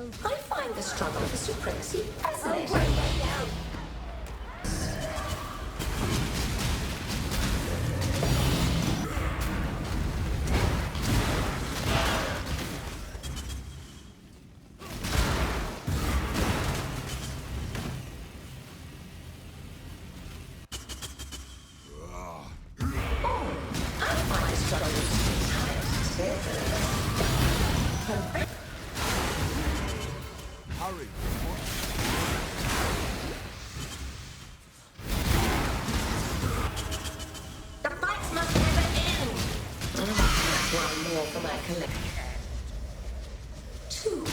I find the struggle for supremacy fascinating. Hurry. The fights must never end. One more for my collection. Two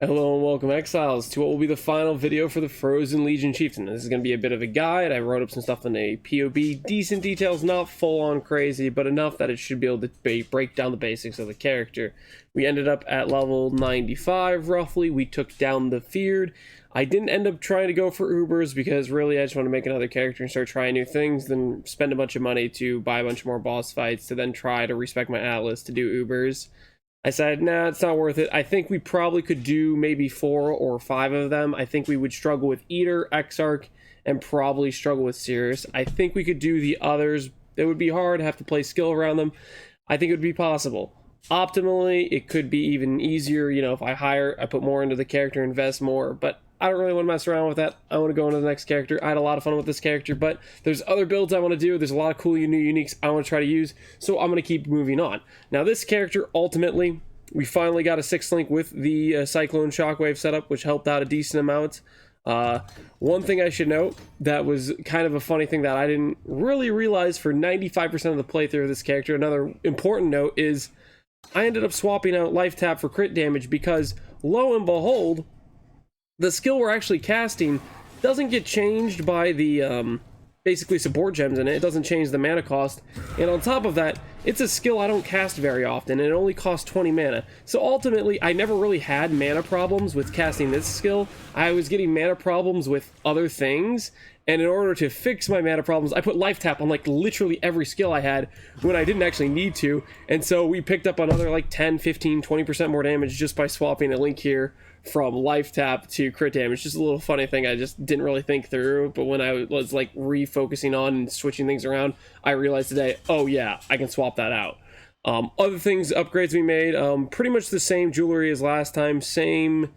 Hello and welcome, Exiles, to what will be the final video for the Frozen Legion Chieftain. This is going to be a bit of a guide. I wrote up some stuff in a PoB. Decent details, not full-on crazy, but enough that it should be able to break down the basics of the character. We ended up at level 95, roughly. We took down the Feared. I didn't end up trying to go for Ubers because really I just want to make another character and start trying new things, then spend a bunch of money to buy a bunch more boss fights, to then try to respec my Atlas to do Ubers. I said, nah, it's not worth it. I think we probably could do maybe 4 or 5 of them. I think we would struggle with Eater, Exarch, and probably struggle with Cirrus. I think we could do the others. It would be hard, have to play skill around them. I think it would be possible. Optimally, it could be even easier, you know, if I put more into the character, invest more, but I don't really want to mess around with that. I want to go into the next character. I had a lot of fun with this character, but there's other builds I want to do. There's a lot of cool new uniques I want to try to use, so I'm going to keep moving on. Now, this character, ultimately, we finally got a 6th link with the Cyclone Shockwave setup, which helped out a decent amount. One thing I should note that was kind of a funny thing that I didn't really realize for 95% of the playthrough of this character, another important note is I ended up swapping out Life Tap for crit damage because, lo and behold, the skill we're actually casting doesn't get changed by the basically support gems in it. It doesn't change the mana cost, and on top of that, it's a skill I don't cast very often, and it only costs 20 mana. So ultimately, I never really had mana problems with casting this skill. I was getting mana problems with other things, and in order to fix my mana problems, I put Life Tap on like literally every skill I had when I didn't actually need to, and so we picked up another like 10, 15, 20% more damage just by swapping a link here from Life Tap to crit damage. Just a little funny thing I just didn't really think through, but when I was like refocusing on and switching things around, I realized today, oh yeah, I can swap that out. Other things, upgrades we made, pretty much the same jewelry as last time, same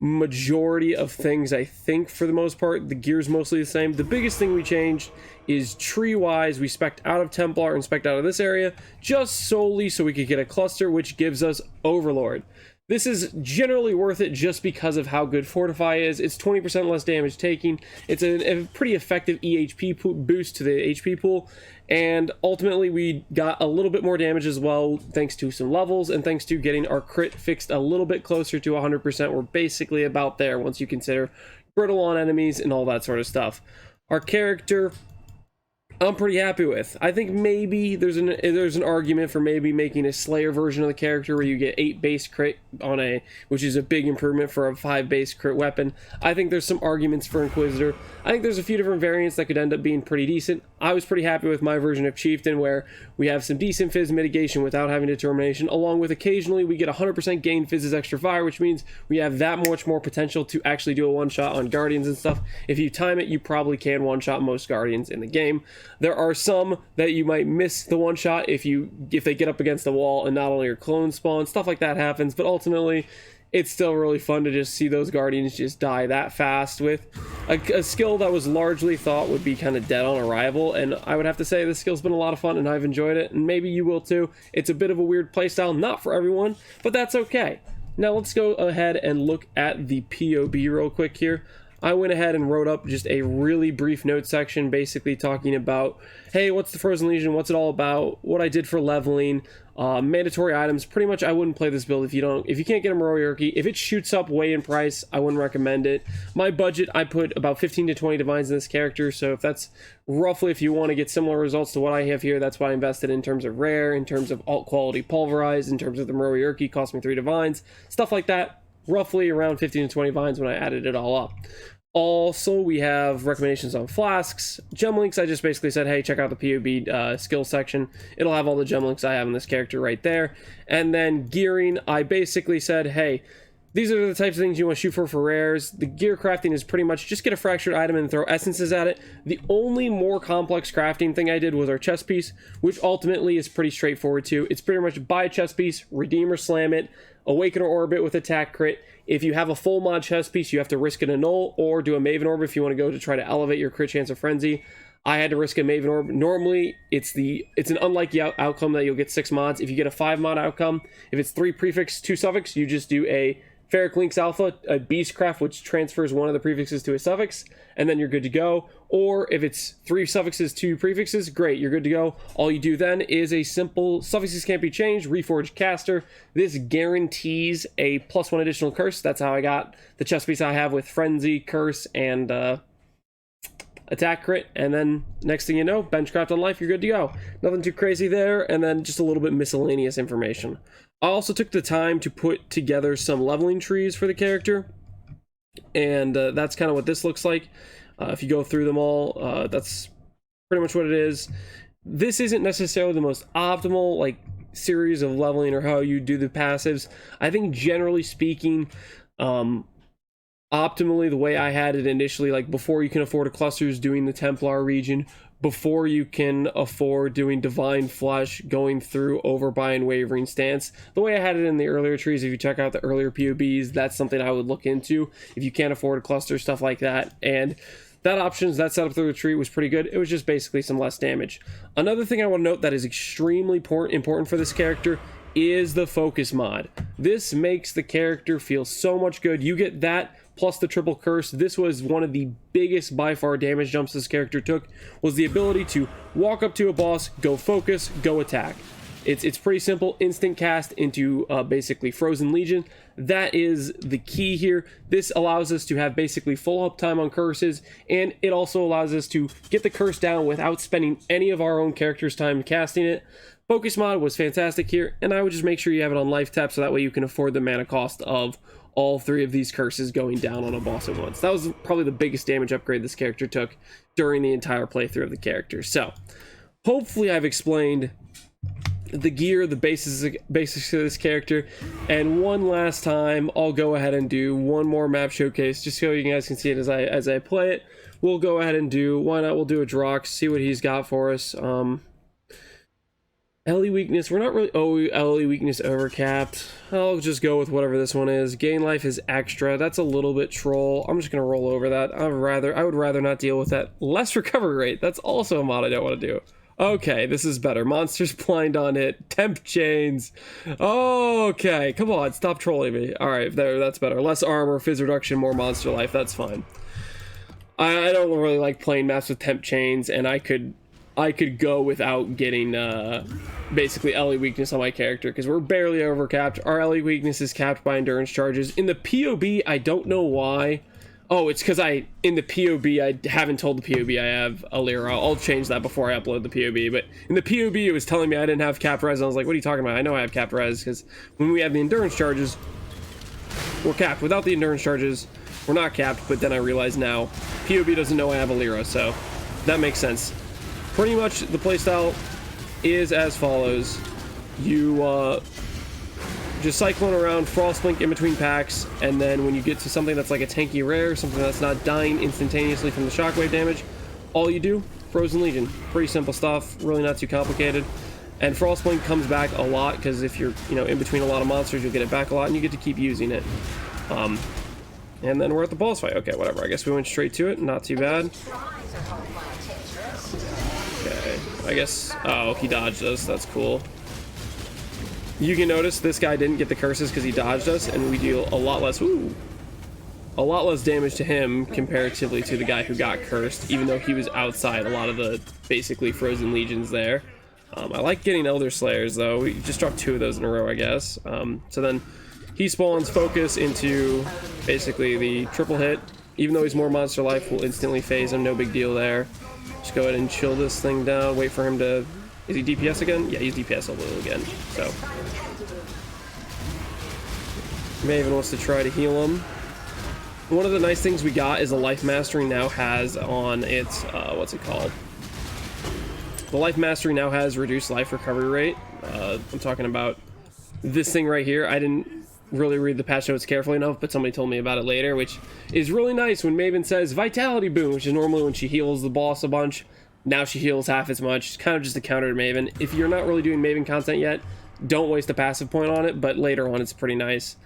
majority of things, I think, for the most part. The gear's mostly the same. The biggest thing we changed is tree-wise. We spec'd out of Templar and spec'd out of this area, just solely so we could get a cluster, which gives us Overlord. This is generally worth it just because of how good Fortify is. It's 20% less damage taking. It's a pretty effective EHP boost to the HP pool. And ultimately, we got a little bit more damage as well, thanks to some levels, and thanks to getting our crit fixed a little bit closer to 100%. We're basically about there once you consider brittle on enemies and all that sort of stuff. Our character, I'm pretty happy with. I think maybe there's an argument for maybe making a Slayer version of the character where you get 8 base crit on which is a big improvement for a 5 base crit weapon. I think there's some arguments for Inquisitor. I think there's a few different variants that could end up being pretty decent. I was pretty happy with my version of Chieftain, where we have some decent Fizz mitigation without having determination, along with occasionally we get 100% gain Fizz's extra fire, which means we have that much more potential to actually do a one-shot on Guardians and stuff. If you time it, you probably can one-shot most Guardians in the game. There are some that you might miss the one-shot if they get up against the wall and not only your clone spawn, stuff like that happens, but ultimately it's still really fun to just see those Guardians just die that fast with a skill that was largely thought would be kind of dead on arrival. And I would have to say this skill's been a lot of fun and I've enjoyed it, and maybe you will too. It's a bit of a weird playstyle, not for everyone, but that's okay. Now let's go ahead and look at the PoB real quick here. I went ahead and wrote up just a really brief note section basically talking about, hey, what's the Frozen Legion, what's it all about, what I did for leveling, mandatory items. Pretty much I wouldn't play this build if you can't get a Moroyarki. If it shoots up way in price, I wouldn't recommend it. My budget, I put about 15 to 20 divines in this character, so if that's roughly, if you want to get similar results to what I have here, that's what I invested in terms of rare, in terms of alt quality pulverized, in terms of the Moroyarki cost me 3 divines, stuff like that. Roughly around 15 to 20 vines when I added it all up. Also, we have recommendations on flasks. Gem links, I just basically said, hey, check out the PoB skill section. It'll have all the gem links I have in this character right there. And then gearing, I basically said, hey, these are the types of things you want to shoot for rares. The gear crafting is pretty much just get a fractured item and throw essences at it. The only more complex crafting thing I did was our chest piece, which ultimately is pretty straightforward too. It's pretty much buy a chest piece, redeem or slam it, awaken or orbit with attack crit. If you have a full mod chest piece, you have to risk an annul or do a Maven Orb if you want to go to try to elevate your crit chance of frenzy. I had to risk a Maven Orb. Normally, it's an unlikely outcome that you'll get 6 mods. If you get a 5 mod outcome, if it's 3 prefix, 2 suffix, you just do a Ferric Links Alpha, a Beastcraft, which transfers one of the prefixes to a suffix, and then you're good to go. Or if it's 3 suffixes, 2 prefixes, great, you're good to go. All you do then is a simple suffixes can't be changed, Reforged Caster. This guarantees a +1 additional curse. That's how I got the chest piece I have with Frenzy, Curse, and attack crit. And then next thing you know, Benchcraft on life, you're good to go. Nothing too crazy there, and then just a little bit miscellaneous information. I also took the time to put together some leveling trees for the character, and that's kind of what this looks like. If you go through them all, that's pretty much what it is. This isn't necessarily the most optimal like series of leveling or how you do the passives. I think generally speaking, optimally the way I had it initially, like before you can afford a clusters, doing the Templar region, before you can afford doing Divine Flesh, going through Overbuy and Wavering Stance. The way I had it in the earlier trees, if you check out the earlier PoBs, that's something I would look into if you can't afford a cluster, stuff like that. And that options, that setup through the tree was pretty good. It was just basically some less damage. Another thing I want to note that is extremely important for this character is the focus mod. This makes the character feel so much good. You get that plus the triple curse. This was one of the biggest by far damage jumps this character took, was the ability to walk up to a boss, go focus, go attack. It's pretty simple, instant cast into basically Frozen Legion. That is the key here. This allows us to have basically full uptime on curses, and it also allows us to get the curse down without spending any of our own character's time casting it. Focus mod was fantastic here, and I would just make sure you have it on life tap so that way you can afford the mana cost of all 3 of these curses going down on a boss at once. That was probably the biggest damage upgrade this character took during the entire playthrough of the character. So hopefully I've explained the gear, the basics of this character, and one last time I'll go ahead and do one more map showcase just so you guys can see it as I play it. We'll go ahead and do, why not, we'll do a Drox, see what he's got for us. LE weakness, we're not really, oh, LE weakness overcapped. I'll just go with whatever this one is. Gain life is extra, that's a little bit troll. I'm just gonna roll over that. I would rather not deal with that. Less recovery rate, that's also a mod I don't want to do. Okay, this is better. Monsters blind on hit. Temp chains. Okay, come on, stop trolling me. Alright, there, that's better. Less armor, fizz reduction, more monster life, that's fine. I don't really like playing maps with temp chains, and I could go without getting basically LE weakness on my character because we're barely overcapped. Our LE weakness is capped by endurance charges. In the PoB, I don't know why. Oh, it's because in the PoB, I haven't told the PoB I have a Lyra. I'll change that before I upload the PoB. But in the PoB, it was telling me I didn't have capped res. I was like, what are you talking about? I know I have capped res because when we have the endurance charges, we're capped. Without the endurance charges, we're not capped. But then I realize now, PoB doesn't know I have a Lyra, so that makes sense. Pretty much the playstyle is as follows. You just cycling around, Frostblink in between packs, and then when you get to something that's like a tanky rare, something that's not dying instantaneously from the shockwave damage, all you do, Frozen Legion. Pretty simple stuff, really not too complicated. And Frostblink comes back a lot, because if you're in between a lot of monsters, you'll get it back a lot, and you get to keep using it. And then we're at the boss fight. Okay, whatever, I guess we went straight to it, not too bad. Okay, I guess, oh, he dodged us, that's cool. You can notice this guy didn't get the curses because he dodged us, and we deal a lot less damage to him comparatively to the guy who got cursed, even though he was outside a lot of the basically Frozen Legions there. I like getting Elder Slayers though. We just dropped 2 of those in a row, I guess. So then he spawns focus into basically the triple hit. Even though he's more monster life, we'll instantly phase him, no big deal there. Just go ahead and chill this thing down, wait for him to... Is he DPS again? Yeah, he's DPS a little again, so... Maven wants to try to heal him. One of the nice things we got is the life mastery now has on its, what's it called? The life mastery now has reduced life recovery rate. I'm talking about this thing right here. I didn't really read the patch notes carefully enough, but somebody told me about it later, which is really nice when Maven says vitality boom, which is normally when she heals the boss a bunch. Now she heals half as much. It's kind of just a counter to Maven. If you're not really doing Maven content yet, don't waste a passive point on it, but later on it's pretty nice.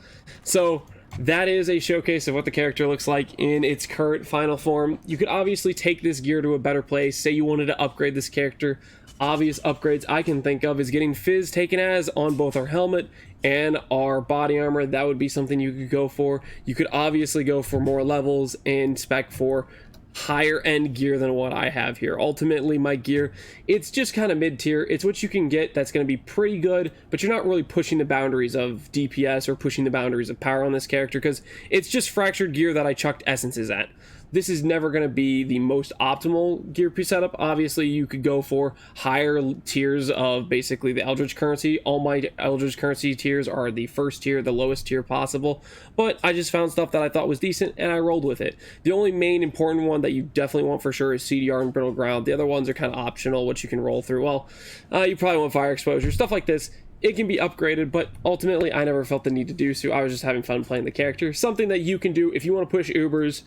So that is a showcase of what the character looks like in its current final form. You could obviously take this gear to a better place. Say you wanted to upgrade this character. Obvious upgrades I can think of is getting Fizz taken as on both our helmet and our body armor. That would be something you could go for. You could obviously go for more levels and spec for higher end gear than what I have here. Ultimately, my gear, it's just kind of mid-tier. It's what you can get that's going to be pretty good, but you're not really pushing the boundaries of DPS or pushing the boundaries of power on this character, because it's just fractured gear that I chucked essences at. This is never going to be the most optimal gear setup. Obviously, you could go for higher tiers of basically the Eldritch currency. All my Eldritch currency tiers are the first tier, the lowest tier possible. But I just found stuff that I thought was decent, and I rolled with it. The only main important one that you definitely want for sure is CDR and Brittle Ground. The other ones are kind of optional, which you can roll through. Well, you probably want Fire Exposure, stuff like this. It can be upgraded, but ultimately, I never felt the need to do so. I was just having fun playing the character. Something that you can do if you want to push Ubers.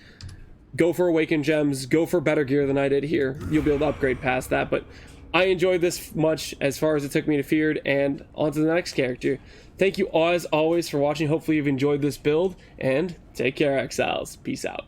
Go for Awakened Gems, go for better gear than I did here. You'll be able to upgrade past that, but I enjoyed this much as far as it took me to Feared, and on to the next character. Thank you as always for watching. Hopefully you've enjoyed this build, and take care, Exiles. Peace out.